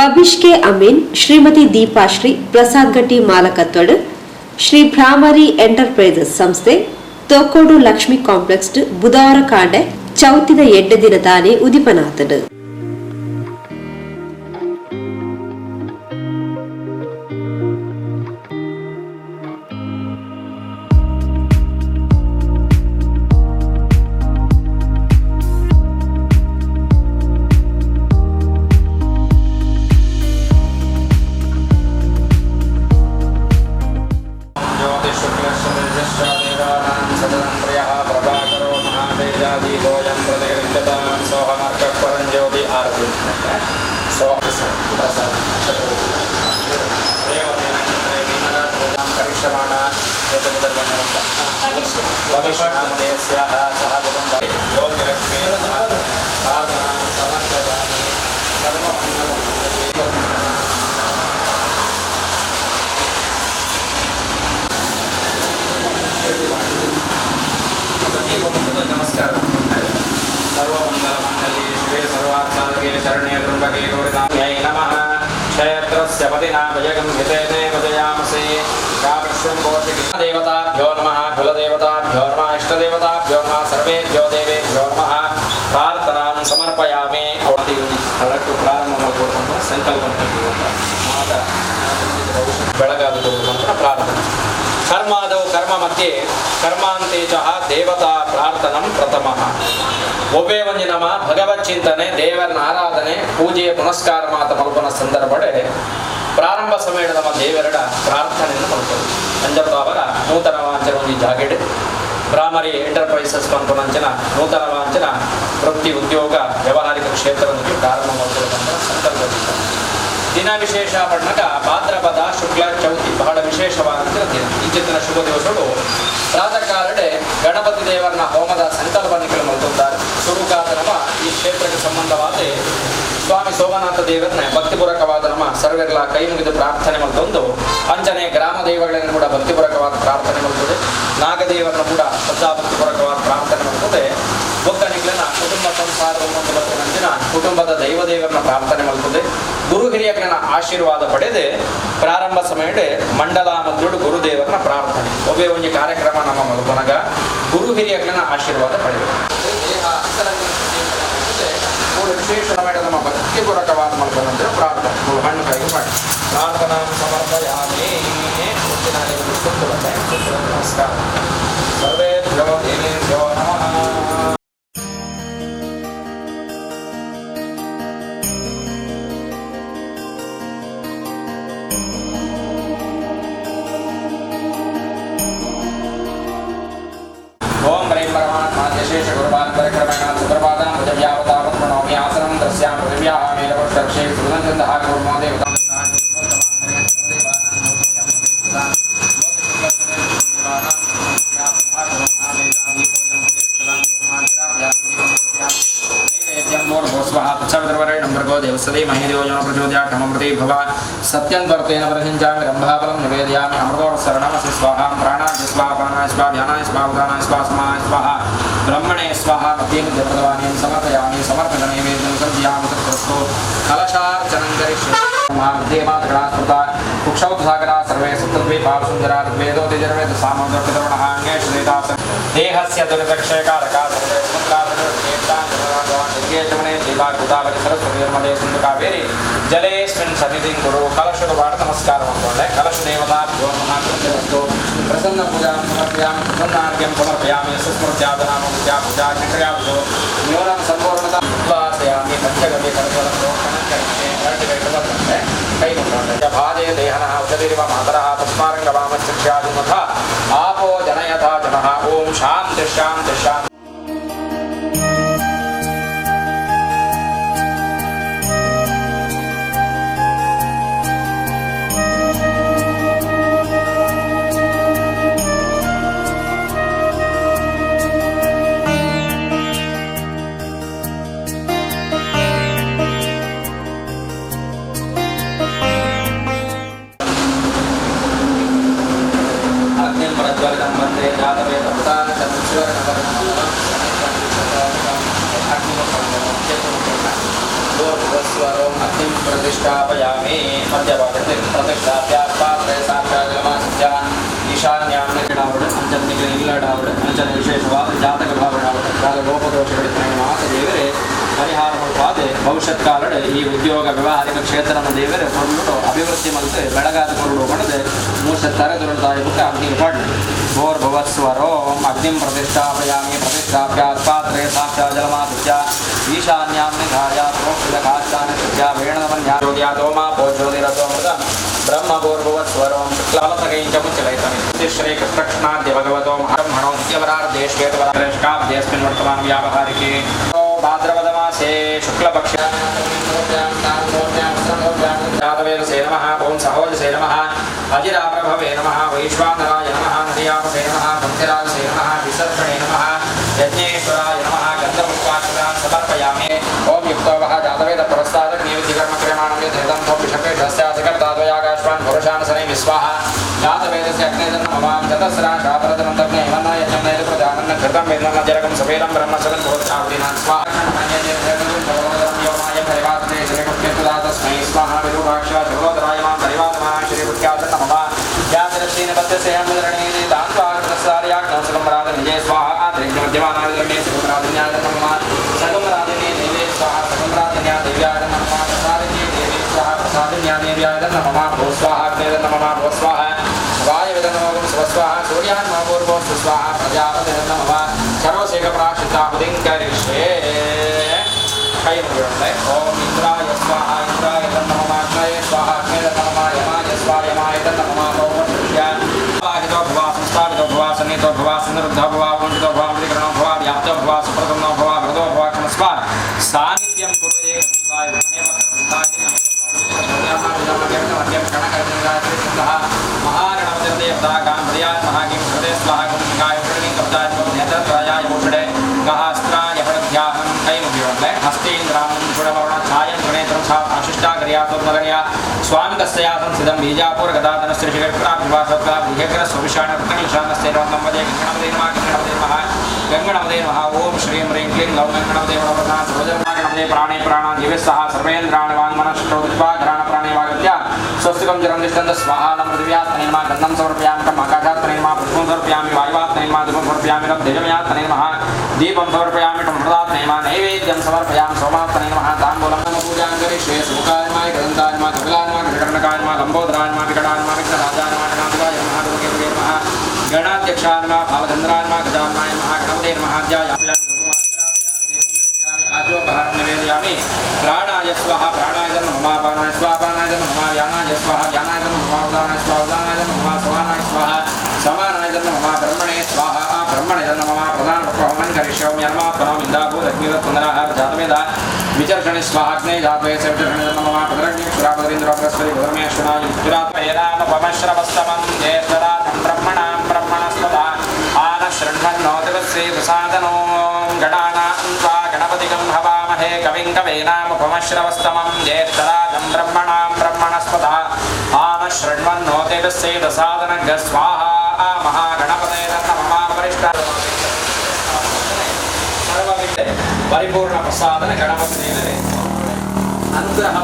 ಬಬಿಶ್ K Amin, Shrimati Deepashree Prasad ಗಟ್ಟಿ ಮಾಲಕತ್ವಡ್ Shri Bhramari enterprises ಸಂಸ್ಥೆ ತೋಕೋಡು Lakshmi complex ಬುಧವಾರ ಕಾಂಡೆ ಚೌತಿದ 8 ದಿನದಾನೆ ಉದಿಪನಾತಡ್. नमस्कार. सर्वमंगलमंगले शिवे सर्वार्थसाधके शरण्ये त्र्यंबके गौरी नमः. क्षेत्रस्य पतिना भजगं हितेने भजयामसे. कापश्यं कोटिकी देवताभ्यो नमः. कुलदेवताभ्यो नमः. इष्टदेवताभ्यो नमः. सर्वेभ्यो देवेभ्यो नमः. प्रार्थनां समर्पयामि. हलक्कु प्रारम्भमागुವುದು ಸಂಕಲ್ಪ ಮಾತ ಬೆಳಗಾದುದು ಮಂತ್ರ ಪ್ರಾರ್ಥನೆ. कर्मादौ कर्म मध्ये कर्मांते च देवता प्रार्थनम प्रथमः. ಒಬ್ಬೇ ಒಂದು ನಮ ಭಗವತ್ ಚಿಂತನೆ, ದೇವರ ಆರಾಧನೆ, ಪೂಜೆ ಪುನಸ್ಕಾರ ಮಾತ ಮಲ್ಪನ ಸಂದರ್ಭಡೆ ಪ್ರಾರಂಭ ಸಮಯದ ನಮ್ಮ ದೇವರಡ ಪ್ರಾರ್ಥನೆಯನ್ನು ಮಾಡ್ತಾರೆ. ಅಂಜಪ್ಪ ಅವರ ನೂತನ ವಾಂಚನ ಒಂದು ಜಾಗೆಡ್ ಭ್ರಾಮರಿ ಎಂಟರ್ಪ್ರೈಸಸ್ ಪಂಪನಂಚನ ನೂತನ ವಾಂಚನ ವೃತ್ತಿ ಉದ್ಯೋಗ ವ್ಯವಹಾರಿಕ ಕ್ಷೇತ್ರದಲ್ಲಿ ಪ್ರಾರಂಭ ಮಾಡ್ಕೊಳ್ಳುವಂತಹ ಸಂದರ್ಭದಿಂದ ದಿನ ವಿಶೇಷ ಬಣ್ಣಕ ಭಾದ್ರಪದ ಶುಕ್ಲ ಚೌತಿ ಬಹಳ ವಿಶೇಷವಾದಂಥ ದಿನ. ಇಂಚಿನ ಶುಭ ದಿವಸಗಳು ಪ್ರಾತಃ ಕಾಲಡೆ ಗಣಪತಿ ದೇವರನ ಹೋಮದ ಸಂಕಲ್ಪನೆಗಳು ಮಲ್ತಿದ್ದಾರೆ. ಸುರುಗಾದ ನಮ್ಮ ಈ ಕ್ಷೇತ್ರಕ್ಕೆ ಸಂಬಂಧವಾದ ಸ್ವಾಮಿ ಸೋಮನಾಥ ದೇವರನ್ನ ಭಕ್ತಿಪೂರ್ವಕವಾದ ನಮ್ಮ ಸರ್ವೆಲ್ಲ ಕೈ ಮುಗಿದು ಪ್ರಾರ್ಥನೆ ಮಾಡ್ತೊಂದು ಅಂಚನೆ ಗ್ರಾಮ ದೇವಗಳನ್ನು ಕೂಡ ಭಕ್ತಿಪೂರ್ವಕವಾದ ಪ್ರಾರ್ಥನೆ ಮಾಡ್ತದೆ. ನಾಗದೇವರನ್ನು ಕೂಡ ಶ್ರದ್ಧಾ ಭಕ್ತಿಪೂರ್ವಕವಾದ ಪ್ರಾರ್ಥನೆ ಮಾಡ್ತದೆ. ಒಕ್ಕನಿಗಳನ್ನ ಕುಟುಂಬ ಸಂಸಾರ ಕುಟುಂಬದ ದೈವದೇವರನ್ನ ಪ್ರಾರ್ಥನೆ ಮಾಡ್ತದೆ. ಗುರು ಹಿರಿಯಗಳನ್ನ ಆಶೀರ್ವಾದ ಪಡೆದು ಪ್ರಾರಂಭ ಸಮಯಡೆ ಮಂಡಲ ಮತ್ತು ಗುರುದೇವರನ್ನ ಪ್ರಾರ್ಥನೆ ಒಬ್ಬೇ ಒಂದು ಕಾರ್ಯಕ್ರಮ ನಮ್ಮ ಮಲ್ಪನಗ ಗುರು ಹಿರಿಯಗಳನ್ನ ಆಶೀರ್ವಾದ ಪಡೆಯಬೇಕು. ವಿಶೇಷ ಸಮಯ ನಮ್ಮ ಭಕ್ತಿಪೂರ್ವಕವಾದ ಮಲ್ಪನಂತರ ಪ್ರಾರ್ಥನೆ ಹಣ್ಣು ಕೈ ಮಾಡಿ ಪ್ರಾರ್ಥನಾ ಸಮರ್ಪಯಾಮಿ. ನಮಸ್ಕಾರ. ಸರ್ವೇಭ್ಯೋ ದೇವೇಭ್ಯೋ ನಮಃ. ओम ह्रीं परमात्मा यशेष गुरुवान परिक्रमेण सुप्रभातं भजव्यावतावत् प्रणौमि आसनं तस्यां पृथिव्याः मेलवर्षक्षे सुगन्धः गुरुमो देवतां देवसदे महेदेवजन प्रचोदयामृते भव सत्यं वर्तेन प्रहिंजामि रंभाफलं निवेदयामि अमृतोत्सरणमसि स्वाहा प्राणाय स्वाहा पानाय स्वाहा ध्यानाय स्वाहा उदानाय स्वाहा समाय स्वाहा ब्रह्मणे स्वाहा मध्येन जपदवाणीं समर्पयामि समर्पणनैवेद्यं सर्वयामि तत्प्रस्तो कलशार्चनं करिष्यामि मध्ये मातृगणास्पृता कुक्षौतसागरा सर्वे सप्तद्वीपा सुन्दरा वेदो तिजर्वेद सामोदर्पितवर्णः अंगेषु देहस्य दुरितक्षयकारका सर्वे समुद्रादुर्गेतान् दीपा गोदावरी सरस्वती कावेरी जलेस्मिन् सन्निधिं कुरु. कलशुपाठ नमस्कार ಮಾಡ್ಕೊಂಡೆ. ಕಲಶ ದೇವತಾಭ್ಯೋ ನಮಃ. ಪ್ರಸನ್ನ ಪೂಜಾಂ ಸಮರ್ಪಯಾಮಿ. ಪ್ರಸನ್ನಾರ್ಘ್ಯಂ ಸಮರ್ಪಯಾಮಿ. ಸುಸ್ಮೃತ್ಯಾದನಾಮೂರ್ತ್ಯಾ ಪೂಜಾ ಕ್ರಿಯಾಭ್ಯೋ ನ್ಯೂನಂ ಸಂಪೂರ್ಣತಾ ವಾಸಯಾಮಿ. ಪಂಚಗವ್ಯ ಕರ್ಮಗಳನ್ನು ಕನಕರಿಕೆ ಎರಟಿಗೆ ಕೈ ಮುಟ್ಟಂತೆ ಭಾಜೆ ದೇಹನಃ ಉದರಿವ ಮಾತರಃ ತಸ್ಮಾರಂಗವಾಮಶ್ಚಿತ್ಯಾದಿಮಥ ಆಪೋ ಜನಯಥಾ ಜನಃ. ಓಂ ಶಾಂತಿ ಶಾಂತಿ ಶಾಂತಿ. जातवेद स्वरोम अग्निं प्रतिष्ठापयामि मध्यभागे प्रतिष्ठाप्यात्पात्रे साक्षात्गमासत्या ईशान्यां निगडावड अंजनिगे इल्लडावड अंजन विशेषवाद जातक भावनावड काल लोपदोषगळितने ಮಾತದೇವರೇ ಪರಿಹಾರ ಮಾಡುವಾದೆ ಭವಿಷ್ಯತ್ ಕಾಲಡೆ ಈ ಉದ್ಯೋಗ ವ್ಯವಹಾರಿಕ ಕ್ಷೇತ್ರನ ದೇವರೇ ಹೊರಟು ಅಭಿವೃದ್ಧಿ ಮತ್ತು ಬೆಳಗಾದ ಕೊರಡು ಹೊಡೆದೆ ಮೂರ್ತ ತರದುರುತ್ತಾಯ ಬುಕ್ಕ ಅಗ್ನಿ ಪಡ್ನೆ ಭೋರ್ ಭವತ್ಸ್ವರೋಂ ಅಗ್ನಿಂ ಪ್ರತಿಷ್ಠಾಪಯಾಮಿ ಪ್ರತಿಷ್ಠಾಪ್ಯಾತ್ ಪಾತ್ರೆ ಸಾಕ್ಷಾ ಜಲಮಾಸುತ್ಯ ಈಶಾನ್ಯಾಂ ನಿಧಾಯ ಪ್ರೋಕ್ಷಿತಕಾಶ್ಚಾನ ಸತ್ಯ ವೇಣವನ್ಯಾರೋಗ್ಯಾತೋಮಾ ಪೋಜ್ಯೋತಿರಸೋಮೃತ ಬ್ರಹ್ಮ ಭೋರ್ಭವತ್ಸ್ವರೋಂ ಶುಕ್ಲಾಲತಕೈಂಚ ಮುಚ್ಚಲೈತಮಿ ಶ್ರೀ ಕೃಷ್ಣಾದ್ಯ ಭಗವತೋ ಮಹಣೋದ್ಯವರಾರ್ದೇಶ್ವೇತವರಾಶ್ಕಾಬ್ದೇಸ್ಮಿನ್ ವರ್ತಮಾನ ವ್ಯಾವಹಾರಿಕೆ भाद्रपद मासे शुक्ल पक्ष जातवेदसे नमः ओं सहोजसे नमः अजिराप्रभवे नमः वैश्वानराय नमः नदियापसे नमः भक्तिराजसे नमः विसर्पणे नमः यज्ञेश्वराय नमः गन्धपुष्पाक्षतान् समर्पयामि ओं युक्तो वः जातवेद पुरस्तादक नियुक्तिकर्मक्रियमाणं यद्धेदं त्वं विषपेशस्यासकर्ताद्वयाकाश्वान् पुरुषानसने विस्वाह जातवेदस्य अग्नेदन्नमवां चतस्राशापरतमन्तज्ञ हिमन्ना यज्ञं नैलप्रदानं कृतं वेदनजरकं सफेदं ब्रह्मसकं पुरुषावधिनां स्वाहा तस्मै स्वाहा विरूपाक्ष जगोदराय मां परिवादमाः श्रीभुत्याद नमः व्यासरश्रीन बद्धसे हमदरणीनि दान्वाग्रसार्याग्नौसकं निजय स्वाहा त्रिज्ञमध्यमानादिरमे सुगमराधिन्याय नमः सगमराधिने देवे स्वाहा सगमराधिन्या देव्याय नमः प्रसादिन्ये देवी स्वाहा प्रसादिन्या देव्याय नमः भो स्वाहा अग्नेय नमः भो स्वाहा वायवे नमः स्वस्वाहा सूर्यान्मभूर्भो स्वाहा प्रजापते नमः सर्वशेखप्राश्रिताहुतिं करिष्ये कई मुझे ओम इंद्राय स्वाहा इंद्राय नमः अग्नये स्वाहा अग्नये नमः यमाय स्वाहा यमाय नमः ओम शिष्या आहितो भवा संस्थापितो भवा सन्नितो भवा संरुद्धो भवा वंडितो भवा अमृतकरणो भवा व्याप्तो भवा सुप्रसन्नो भवा वृतो भवा क्षमस्वा सानिध्यं कुर्वे संताय महेव संताय महागणपतिर्देवता गान्धर्याय महागिं हृदय स्वाहा गुणगाय गुणिं कप्ताय नेत्रत्रायाय भूषणे गहास्त्राय प्रध्याहं कई मुझे हस्तेन्द्रां गुणवर्णछायं गुणेत्रं सा आशिष्टाग्र्यात्मगण्या स्वामिकस्यासं सिद्धं बीजापुर गदाधनश्रीशिखरप्राभिभाषत्वा विहेकरस्वविशाणकृतनिशानस्तेरवन्तं वदे गङ्गणवदे नमः ओम श्रीं ह्रीं क्लीं लौं गङ्गणवदे नमः सर्वजन्मागणवदे प्राणे प्राणादिव्यस्सः सर्वेन्द्राणि वाङ्मनश्चोदित्वाघ्राणप्राणे वागत्या स्वस्तिकं जरन्दिष्टन्त स्वाहा नमृदिव्यात्मने नमः गन्धं समर्पयामि माकाशात्मने नमः पुष्पं समर्पयामि वायुवात्मने नमः धूपं समर्पयामि तेजमयात्मने नमः दीपं समर्पयामि टम्भृतात्मने नमः नैवेद्यं समर्पयामि सोमात्मने नमः ताम्बूलं पूजां करिष्ये सुमुखाय नमः गन्धाय नमः कपिलाय नमः कर्णकाय नमः लम्बोदराय नमः विकटाय नमः विघ्नराजाय नमः गणाधिपाय नमः दुर्गे नमः गणाध्यक्षाय नमः भावचन्द्राय नमः गजाननाय नमः गणपते नमः ध्यायामि आजो बहर निवेदयामि प्राणाय स्वाहा प्राणाय नमः अपानाय स्वाहा अपानाय नमः व्यानाय स्वाहा व्यानाय नमः उदानाय स्वाहा उदानाय नमः समानाय स्वाहा समानाय नमः ब्रह्मणे स्वाहा ब्रह्मणे नमः प्रधान प्रहोमन करिष्यामि यन्मात्मनो विद्याभूत अग्निवत्पुनरः जातवेद विचर्षणे स्वाहा अग्ने जातवे सर्वजने नमः पदरग्नि पुरापदरीन्द्र प्रस्वरि भद्रमेश्वराय युक्तिरात्मयेनामपमश्रवस्तमं जेतरातं ब्रह्मणां ब्रह्मणस्पदा आनशृण्वन्नोतिवश्री प्रसादनो गणानां त्वा गणपतिगं हवामहे कविं कवीनामुपमश्रवस्तमं ज्येष्ठराजं ब्रह्मणां ब्रह्मणस्पदा आनशृण्वन्नोतिवश्री प्रसादनः स्वाहा महागणपते नमः वरिष्ठ परिपूर्ण प्रसादन गणपति देवरे अनुग्रह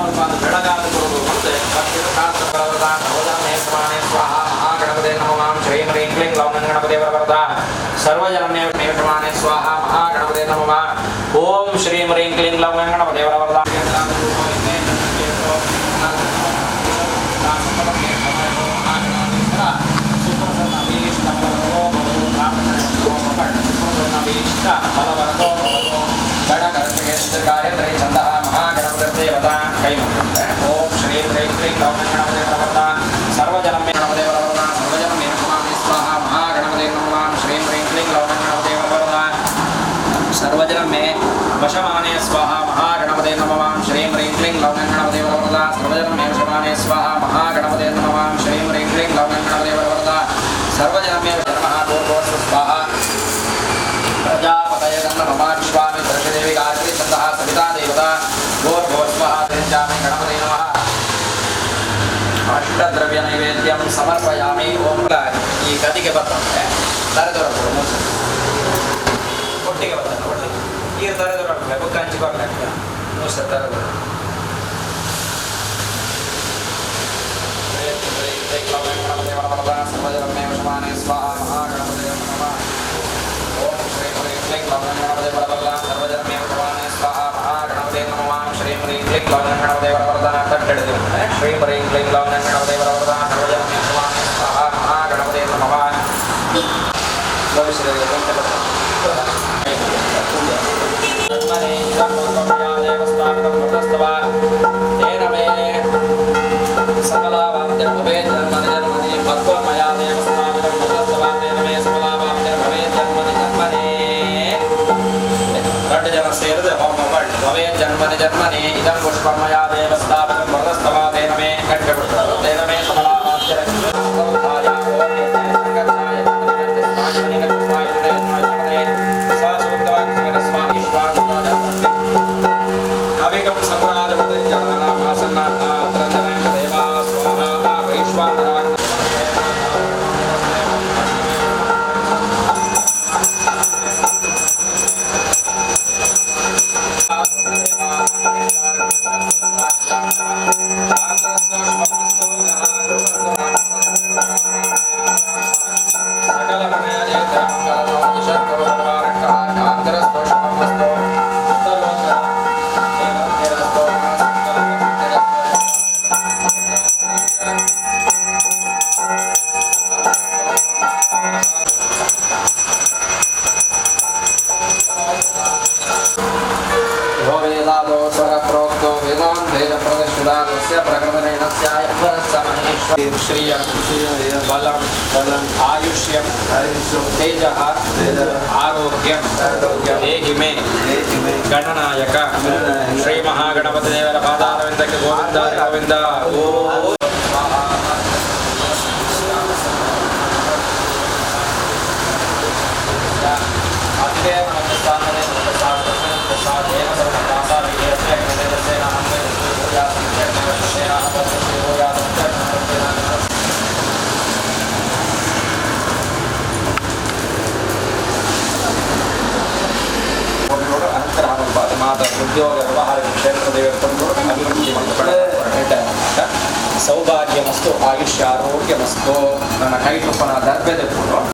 ಬೆಳಗಾದ ಕೊಡುವುದು ಮತ್ತೆ ಭಕ್ತಿರತಾರ್ಥ ಪ್ರವರ್ತಾನ ಭೋಜನೆ ಸಮಾನೆ ಸ್ವಾಹ ಮಹಾಗಣಪತೆ ನಮಃ ಶ್ರೀ ಹ್ರೀಂ ಕ್ಲೀಂ ಲೌಂ ಗಣಪತೆ ವರವರದ ಸರ್ವಜನಮೇ ಸಮಾನೆ ಸ್ವಾಹ ಮಹಾಗಣಪತೆ ನಮಃ ಓಂ ಶ್ರೀ ಹ್ರೀಂ ಕ್ಲೀಂ ಲೌಂ ಗಣಪತೆ ವರವರದ ओम श्री ह्रीं क्लीं लौं गणपते नमः सर्वजनमे गणपते नमः सर्वजनमे नमः स्वाहा महागणपते नमः श्री ह्रीं क्लीं लौं गणपते नमः सर्वजनमे वशमाने स्वाहा महागणपते नमः श्री ह्रीं क्लीं लौं गणपते नमः सर्वजनमे वशमाने स्वाहा महागणपते नमः श्री ह्रीं क्लीं लौं गणपते नमः सर्वजनमे नमः भूर्भुवः स्वाहा प्रजापतये नमः विश्वामित्र देवी गायत्री छन्दः सविता देवता भूर्भुवस्वाहा गणपते नमः अष्टद्रव्य नैवेद्यं समर्पयामि ओम ಈ ಗದಿಗೆ ಬರ್ತಂತೆ ತರದೊರಗು ಮುಸ ಒಟ್ಟಿಗೆ ಬರ್ತಂತೆ ಒಟ್ಟಿಗೆ ಈ ತರದೊರಗು ಬುಕ್ಕ ಹಂಚಿಕೊಳ್ಳಕ್ಕೆ ಮುಸ ತರದೊರಗು ह्रीं क्लीं ग्लौं गणपतिवरवरदान तट्टेडुत्तु श्रीं ह्रीं क्लीं ग्लौं गणपतिवरवरदान सर्वजन्मे स्वामी स्वाहा महागणपते नमः तेन मे सकलावाप्तिर् भवेत् जन्मनि जन्मनि मत्त्वमया देवस्तापितं भवत्वा तेन मे सकलावाप्तिर् भवेत् जन्मनि जन्मनि रट् जन सेरद भवेत् जन्मनि जन्मनि इदं पुष्पं मया देवस्तापितं भवत्वा तेन मे तेन मे सकलावाप्तिर् आयुष्यं तेजः आरोग्यं देहि मे गणनायक श्री महागणपति देवर पादारविंदಕ್ಕೆ ಗೋವಿಂದ ಗೋವಿಂದ ಓ ಉದ್ಯೋಗ ವ್ಯವಹಾರ ಕ್ಷೇತ್ರದಲ್ಲಿ ಸೌಭಾಗ್ಯಮಸ್ತು ಆಯುಷ್ಯ ಆರೋಗ್ಯಮಸ್ತು ನನ್ನ ಕೈ ತುಪ್ಪನ ದರ್ಬೆದೆ ಕೂಡ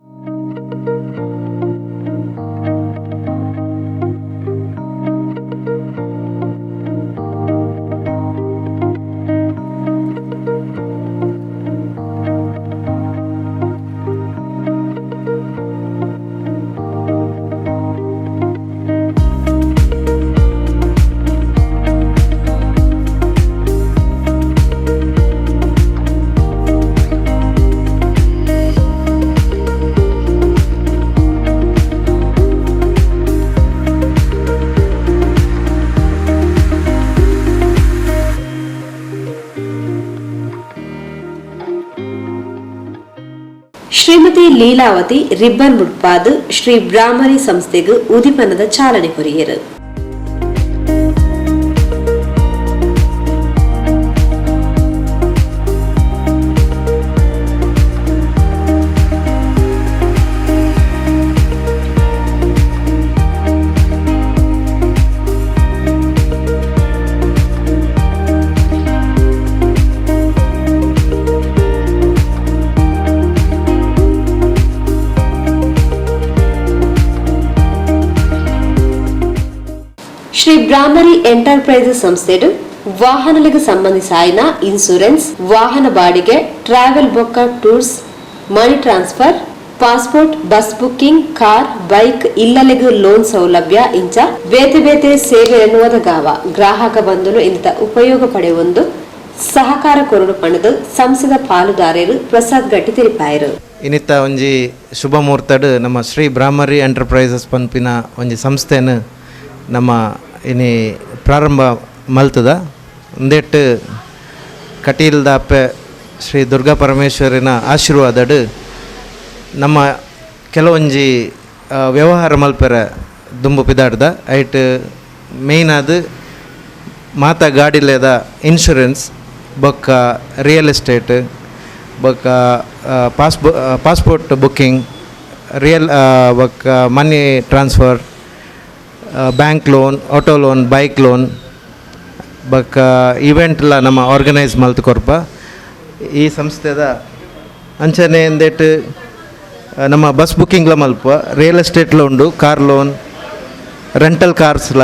ಶ್ರೀಮತಿ ಲೀಲಾವತಿ ರಿಬ್ಬನ್ ಮುಟ್ಪಾದು ಶ್ರೀ ಬ್ರಾಹ್ಮರಿ ಸಂಸ್ಥೆಗೆ ಉದಿಪನದ ಚಾಲನೆ ಕೊರಿಯರು. ಶ್ರೀ ಬ್ರಾಹ್ಮರಿ ಎಂಟರ್ಪ್ರೈಸಸ್ ಸಂಸ್ಥೆಡು ವಾಹನಗಳಿಗೆ ಸಂಬಂಧಿಸಿದ ಇನ್ಸೂರೆನ್ಸ್, ವಾಹನ ಬಾಡಿಗೆ, ಟ್ರಾವೆಲ್ ಬೊಕ್ಕ tours, money transfer, passport, bus booking, car, bike ಇಲ್ಲಲೆಗೂ ಲೋನ್ ಸೌಲಭ್ಯ ಇಂಚ ಬೇತೆ ಬೇತೆ ಸೇವೆಯನ್ನು ಒದಗಾವ ಗ್ರಾಹಕ ಬಂಧುಲು ಇಂಥ ಉಪಯೋಗ ಪಡೆಯೊಂದು ಸಹಕಾರ ಕೊರಡು ಪಣದು ಸಂಸ್ಥೆದ ಪಾಲುದಾರರು ಪ್ರಸಾದ್ ಗಟ್ಟಿ ತಿಳಿಪಾಯರು. ಇನ್ನಿತ್ತ ಒಂಜಿ ಶುಭ ಮುಹೂರ್ತಡ್ ನಮ್ಮ ಶ್ರೀ ಬ್ರಾಹ್ಮರಿ ಎಂಟರ್ಪ್ರೈಸಸ್ ಪನ್ಪಿನ ಒಂಜಿ ಸಂಸ್ಥೆಯನ್ನು ನಮ್ಮ ಇನಿ ಪ್ರಾರಂಭ ಮಲ್ತದ ಒಂದೆಟ್ಟು ಕಟೀಲ್ದಾಪೆ ಶ್ರೀ ದುರ್ಗಾ ಪರಮೇಶ್ವರಿನ ಆಶೀರ್ವಾದಡ್ ನಮ್ಮ ಕೆಲವೊಂಜಿ ವ್ಯವಹಾರ ಮಲ್ಪೆರ ದುಂಬು ಪಿದಾಡ್ದ ಐಟ್ ಮೇಯ್ನ್ ಅದು ಮಾತಾ ಗಾಡಿಲೇದ ಇನ್ಶೂರೆನ್ಸ್ ಬೊಕ್ಕ ರಿಯಲ್ ಎಸ್ಟೇಟ್ ಬೊಕ್ಕ ಪಾಸ್ಪೋರ್ಟ್ ಬುಕ್ಕಿಂಗ್ ರಿಯಲ್ ಬೊಕ್ಕ money transfer, bank loan, auto loan, bike loan ಬೊಕ್ಕ ಇವೆಂಟ್ಲ ನಮ್ಮ ಆರ್ಗನೈಸ್ ಮಲ್ತು ಕೊರ್ಪ ಈ ಸಂಸ್ಥೆದ ಅಂಚನೆ ಎಂದೇಟ್ ನಮ್ಮ ಬಸ್ ಬುಕ್ಕಿಂಗ್ಲ ಮಲ್ಪ ರಿಯಲ್ ಎಸ್ಟೇಟ್ಲ ಉಂಡು, ಕಾರ್ ಲೋನ್, ರೆಂಟಲ್ ಕಾರ್ಸ್ಲ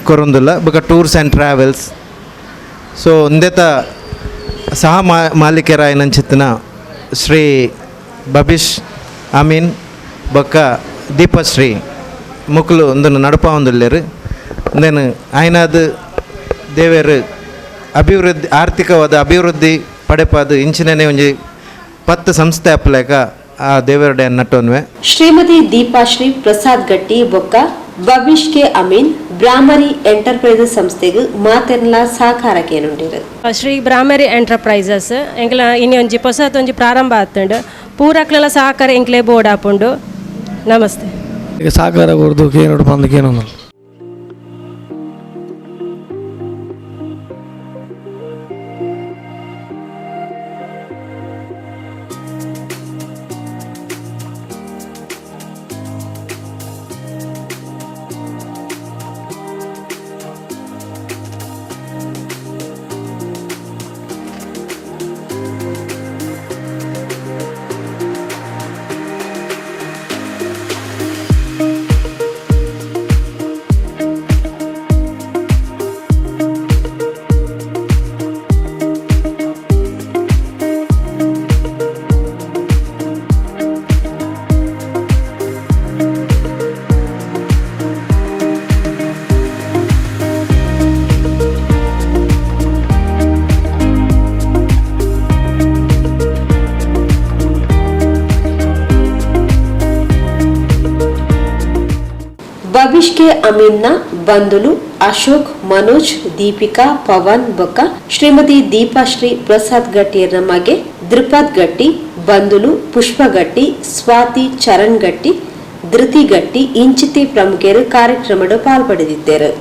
ಕೊರೊಂದುಲ್ಲ ಬೊಕ ಟೂರ್ಸ್ ಆ್ಯಂಡ್ ಟ್ರಾವೆಲ್ಸ್. ಸೊ ಒಂದೇತ ಸಹ ಮಾಲೀಕರಾಯನಂಚಿತ್ತಿನ ಶ್ರೀ ಬಬಿಶ್ ಅಮೀನ್ ಬೊಕ್ಕ ದೀಪಶ್ರೀ ಮುಕ್ಲು ಒಂದನ್ನು ನಡಪ ಒಂದುಲ್ಲೇರು. ಅಂದೇನು ಆಯ್ನಾದ ದೇವೇರು ಅಭಿವೃದ್ಧಿ ಆರ್ಥಿಕವಾದ ಅಭಿವೃದ್ಧಿ ಪಡೆಪಾದು ಇಂಚಿನೇ ಒಂಜಿ 10 ಸಂಸ್ಥೆ ಅಪ್ಲೇಕ ಆ ದೇವರಡೆ ನಟ್ಟೊನ್ವೆ. ಶ್ರೀಮತಿ ದೀಪಾಶ್ರೀ ಪ್ರಸಾದ್ ಗಟ್ಟಿ ಬೊಕ್ಕ ಬಬಿಶ್ ಕೆ ಅಮೀನ್ ಬ್ರಾಹ್ಮರಿ ಎಂಟರ್ಪ್ರೈಸಸ್ ಸಂಸ್ಥೆಗೆ ಮಾತೆರ್ಲ ಸಹಕಾರಕ್ಕೆ ನುಂಡಿರು. ಶ್ರೀ ಬ್ರಾಹ್ಮರಿ ಎಂಟರ್ಪ್ರೈಸಸ್ ಎಂಕ್ಲ ಇನಿ ಒಂಜಿ ಹೊಸತ್ ಒಂಜಿ ಪ್ರಾರಂಭ ಆತುಂಡು ಪೂರಕ್ಲೆಲ್ಲ ಸಹಕಾರ ಎಂಕ್ಲೆ ಬೋರ್ಡ್ ಆಪುಂಡು. ನಮಸ್ತೆ. ಸಹಕಾರ ಕೊಡ್ದು ಕೇನೋಡು ಬಂದು ಬಬಿಶ್ ಕೆ ಅಮೀನ್ನ ಬಂಧುಲು ಅಶೋಕ್, ಮನೋಜ್, ದೀಪಿಕಾ, ಪವನ್ ಬೊಕ್ಕ ಶ್ರೀಮತಿ ದೀಪಾಶ್ರೀ ಪ್ರಸಾದ್ ಗಟ್ಟಿಯರ ಮಗೆ ದ್ರುಪದ್ ಗಟ್ಟಿ ಬಂಧುಲು ಪುಷ್ಪಗಟ್ಟಿ, ಸ್ವಾತಿ, ಚರಣ್ ಗಟ್ಟಿ, ಧೃತಿ ಗಟ್ಟಿ ಇಂಚಿತಿ ಪ್ರಮುಖರು ಕಾರ್ಯಕ್ರಮದ ಪಾಲ್ಪಡೆದಿದ್ದರು.